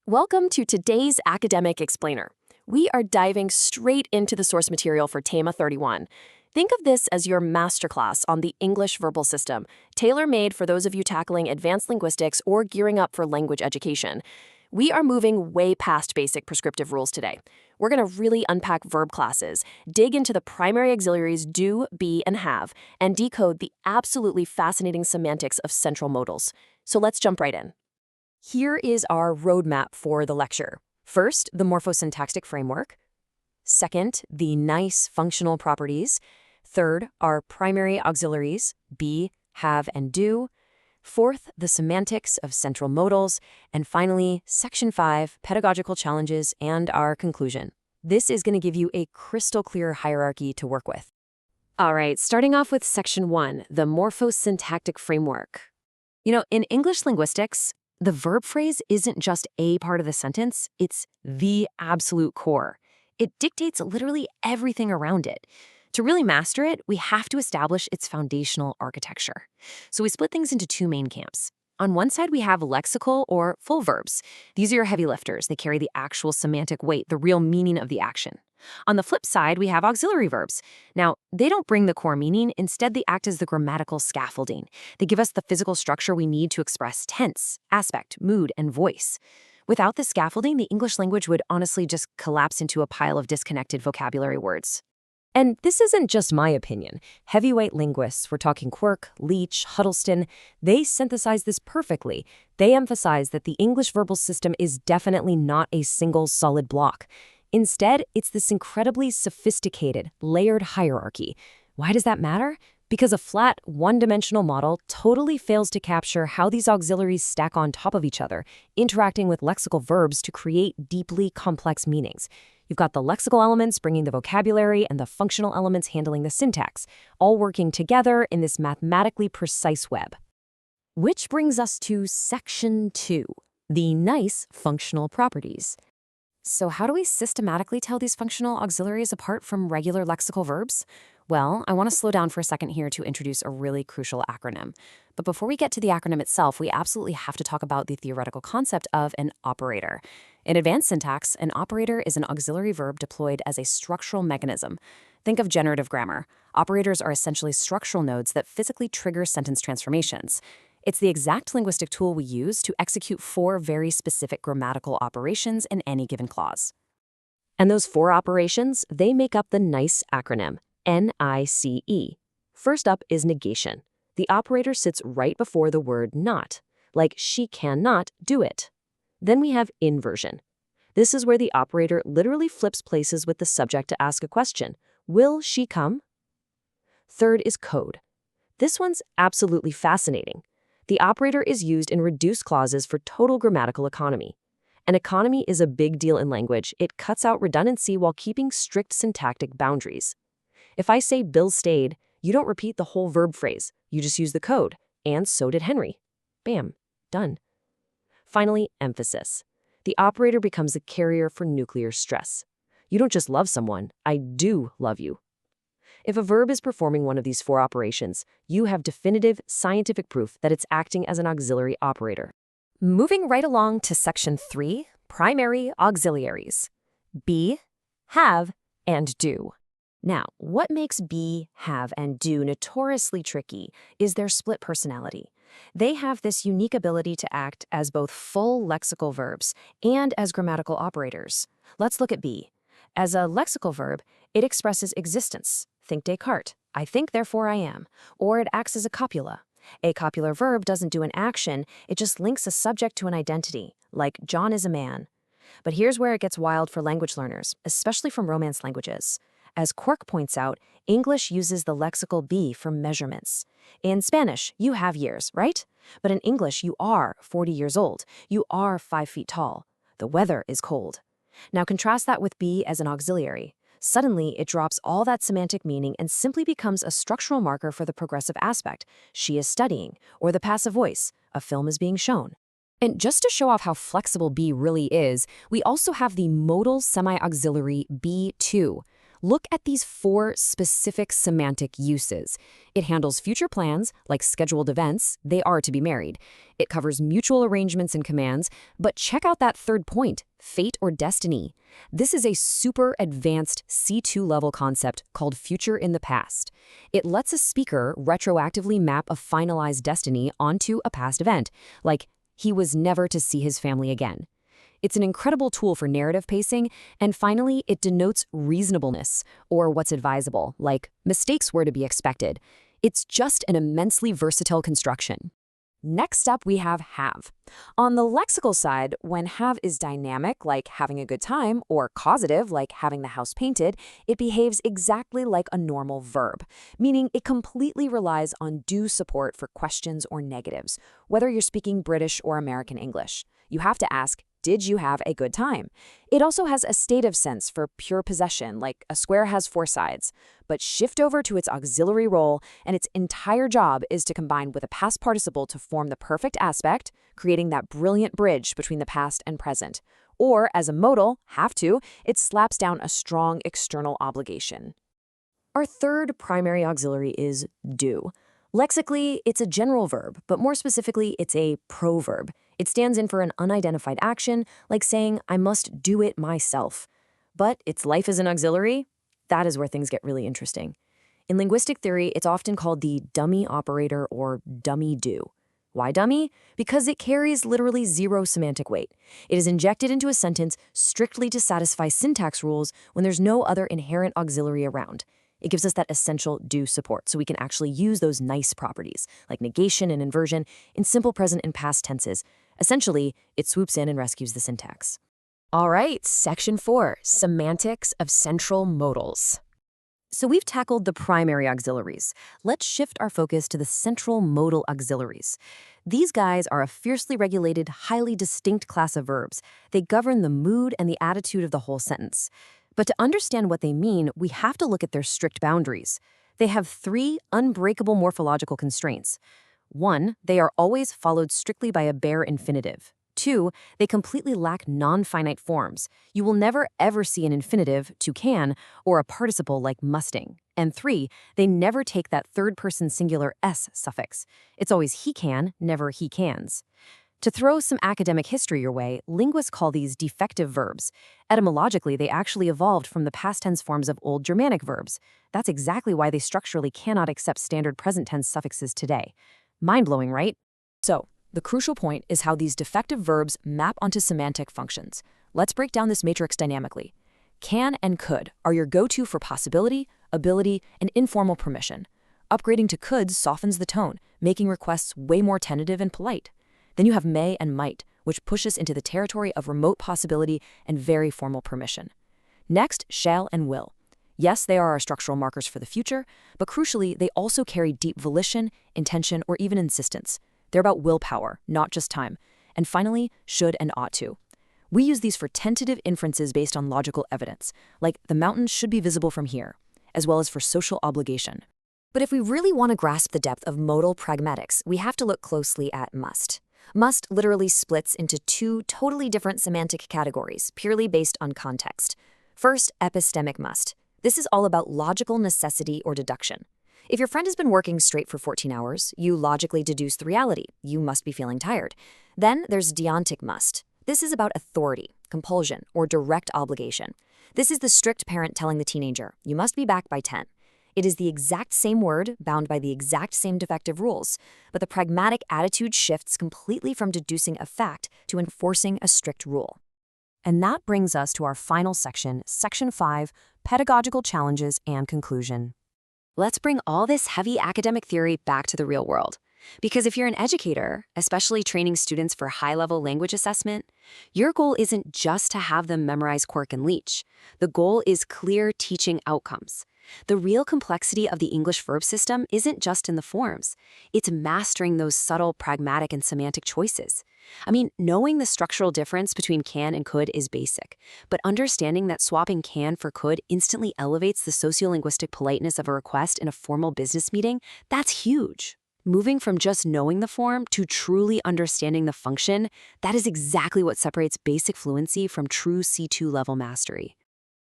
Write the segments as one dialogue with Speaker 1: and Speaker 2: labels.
Speaker 1: Welcome to today's Academic Explainer. We are diving straight into the source material for TEMA 31. Think of this as your masterclass on the English verbal system, tailor-made for those of you tackling advanced linguistics or gearing up for language education. We are moving way past basic prescriptive rules today. We're going to really unpack verb classes, dig into the primary auxiliaries do, be, and have, and decode the absolutely fascinating semantics of central modals. So let's jump right in. Here is our roadmap for the lecture. First, the morphosyntactic framework. Second, the nice functional properties. Third, our primary auxiliaries, be, have, and do. Fourth, the semantics of central modals. And finally, Section 5, pedagogical challenges, and our conclusion. This is going to give you a crystal clear hierarchy to work with. All right, starting off with Section 1, the morphosyntactic framework. In English linguistics, the verb phrase isn't just a part of the sentence, it's the absolute core. It dictates literally everything around it. To really master it, we have to establish its foundational architecture. So we split things into two main camps. On one side, we have lexical or full verbs. These are your heavy lifters. They carry the actual semantic weight, the real meaning of the action. On the flip side, we have auxiliary verbs. Now, they don't bring the core meaning. Instead, they act as the grammatical scaffolding. They give us the physical structure we need to express tense, aspect, mood, and voice. Without the scaffolding, the English language would honestly just collapse into a pile of disconnected vocabulary words. And this isn't just my opinion. Heavyweight linguists, we're talking Quirk, Leach, Huddleston, they synthesize this perfectly. They emphasize that the English verbal system is definitely not a single solid block. Instead, it's this incredibly sophisticated, layered hierarchy. Why does that matter? Because a flat, one-dimensional model totally fails to capture how these auxiliaries stack on top of each other, interacting with lexical verbs to create deeply complex meanings. You've got the lexical elements bringing the vocabulary and the functional elements handling the syntax, all working together in this mathematically precise web. Which brings us to Section 2, the nice functional properties. So how do we systematically tell these functional auxiliaries apart from regular lexical verbs? Well, I want to slow down for a second here to introduce a really crucial acronym. But before we get to the acronym itself, we absolutely have to talk about the theoretical concept of an operator. In advanced syntax, an operator is an auxiliary verb deployed as a structural mechanism. Think of generative grammar. Operators are essentially structural nodes that physically trigger sentence transformations. It's the exact linguistic tool we use to execute 4 very specific grammatical operations in any given clause. And those 4 operations, they make up the NICE acronym, N-I-C-E. First up is negation. The operator sits right before the word not, like she cannot do it. Then we have inversion. This is where the operator literally flips places with the subject to ask a question. Will she come? Third is code. This one's absolutely fascinating. The operator is used in reduced clauses for total grammatical economy. An economy is a big deal in language. It cuts out redundancy while keeping strict syntactic boundaries. If I say Bill stayed, you don't repeat the whole verb phrase. You just use the code. And so did Henry. Bam. Done. Finally, emphasis. The operator becomes a carrier for nuclear stress. You don't just love someone. I do love you. If a verb is performing one of these 4 operations, you have definitive scientific proof that it's acting as an auxiliary operator. Moving right along to Section 3, primary auxiliaries. Be, have, and do. Now, what makes be, have, and do notoriously tricky is their split personality. They have this unique ability to act as both full lexical verbs and as grammatical operators. Let's look at be. As a lexical verb, it expresses existence. Think Descartes, I think, therefore I am. Or it acts as a copula. A copular verb doesn't do an action, it just links a subject to an identity, like John is a man. But here's where it gets wild for language learners, especially from Romance languages. As Quirk points out, English uses the lexical be for measurements. In Spanish, you have years, right? But in English, you are 40 years old. You are 5 feet tall. The weather is cold. Now contrast that with be as an auxiliary. Suddenly, it drops all that semantic meaning and simply becomes a structural marker for the progressive aspect. She is studying, or the passive voice. A film is being shown. And just to show off how flexible be really is, we also have the modal semi-auxiliary be too.
Speaker 2: Look at these 4 specific semantic uses. It handles future plans, like scheduled events, they are to be married. It covers mutual arrangements and commands, but check out that third point, fate or destiny. This is a super advanced C2 level concept called future in the past. It lets a speaker retroactively map a finalized destiny onto a past event, like he was never to see his family again. It's an incredible tool for narrative pacing, and finally, it denotes reasonableness, or what's advisable, like mistakes were to be expected. It's just an immensely versatile construction. Next up, we have have. On the lexical side, when have is dynamic, like having a good time, or causative, like having the house painted, it behaves exactly like a normal verb, meaning it completely relies on do support for questions or negatives, whether you're speaking British or American English. You have to ask, did you have a good time? It also has a stative sense for pure possession, like a square has 4 sides. But shift over to its auxiliary role, and its entire job is to combine with a past participle to form the perfect aspect, creating that brilliant bridge between the past and present. Or, as a modal, have to, it slaps down a strong external obligation. Our third primary auxiliary is do. Lexically, it's a general verb, but more specifically, it's a proverb. It stands in for an unidentified action, like saying, I must do it myself. But its life as an auxiliary? That is where things get really interesting. In linguistic theory, it's often called the dummy operator or dummy do. Why dummy? Because it carries literally 0 semantic weight. It is injected into a sentence strictly to satisfy syntax rules when there's no other inherent auxiliary around. It gives us that essential do support, so we can actually use those nice properties, like negation and inversion, in simple present and past tenses. Essentially, it swoops in and rescues the syntax. All right, Section 4, Semantics of Central Modals. So we've tackled the primary auxiliaries. Let's shift our focus to the central modal auxiliaries. These guys are a fiercely regulated, highly distinct class of verbs. They govern the mood and the attitude of the whole sentence. But to understand what they mean, we have to look at their strict boundaries. They have 3 unbreakable morphological constraints. 1, they are always followed strictly by a bare infinitive. 2, they completely lack non-finite forms. You will never ever see an infinitive, to can, or a participle like musting. And 3, they never take that third-person singular s suffix. It's always he can, never he cans. To throw some academic history your way, linguists call these defective verbs. Etymologically, they actually evolved from the past tense forms of Old Germanic verbs. That's exactly why they structurally cannot accept standard present tense suffixes today. Mind-blowing, right? So, the crucial point is how these defective verbs map onto semantic functions. Let's break down this matrix dynamically. Can and could are your go-to for possibility, ability, and informal permission. Upgrading to could softens the tone, making requests way more tentative and polite. Then you have may and might, which push us into the territory of remote possibility and very formal permission. Next, shall and will. Yes, they are our structural markers for the future, but crucially, they also carry deep volition, intention, or even insistence. They're about willpower, not just time. And finally, should and ought to. We use these for tentative inferences based on logical evidence, like the mountains should be visible from here, as well as for social obligation. But if we really want to grasp the depth of modal pragmatics, we have to look closely at must. Must literally splits into 2 totally different semantic categories, purely based on context. First, epistemic must. This is all about logical necessity or deduction. If your friend has been working straight for 14 hours, you logically deduce the reality. You must be feeling tired. Then there's deontic must. This is about authority, compulsion, or direct obligation. This is the strict parent telling the teenager, you must be back by 10. It is the exact same word, bound by the exact same defective rules, but the pragmatic attitude shifts completely from deducing a fact to enforcing a strict rule. And that brings us to our final section, Section 5, Pedagogical Challenges and Conclusion. Let's bring all this heavy academic theory back to the real world. Because if you're an educator, especially training students for high-level language assessment, your goal isn't just to have them memorize Quirk and Leach. The goal is clear teaching outcomes. The real complexity of the English verb system isn't just in the forms. It's mastering those subtle, pragmatic, and semantic choices. I mean, knowing the structural difference between can and could is basic, but understanding that swapping can for could instantly elevates the sociolinguistic politeness of a request in a formal business meeting, that's huge. Moving from just knowing the form to truly understanding the function, that is exactly what separates basic fluency from true C2 level mastery.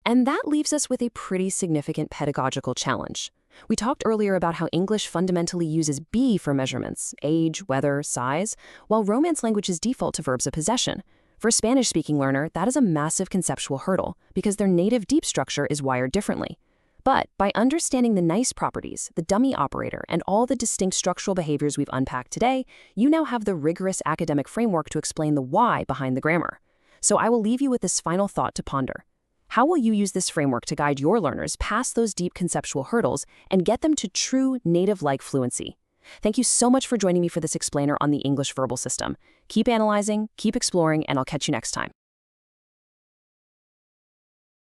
Speaker 1: And that leaves us with a pretty significant pedagogical challenge. We talked earlier about how English fundamentally uses be for measurements, age, weather, size, while Romance languages default to verbs of possession. For a Spanish-speaking learner, that is a massive conceptual hurdle because their native deep structure is wired differently. But by understanding the nice properties, the dummy operator, and all the distinct structural behaviors we've unpacked today, you now have the rigorous academic framework to explain the why behind the grammar. So I will leave you with this final thought to ponder. How will you use this framework to guide your learners past those deep conceptual hurdles and get them to true native-like fluency? Thank you so much for joining me for this explainer on the English verbal system. Keep analyzing, keep exploring, and I'll catch you next time.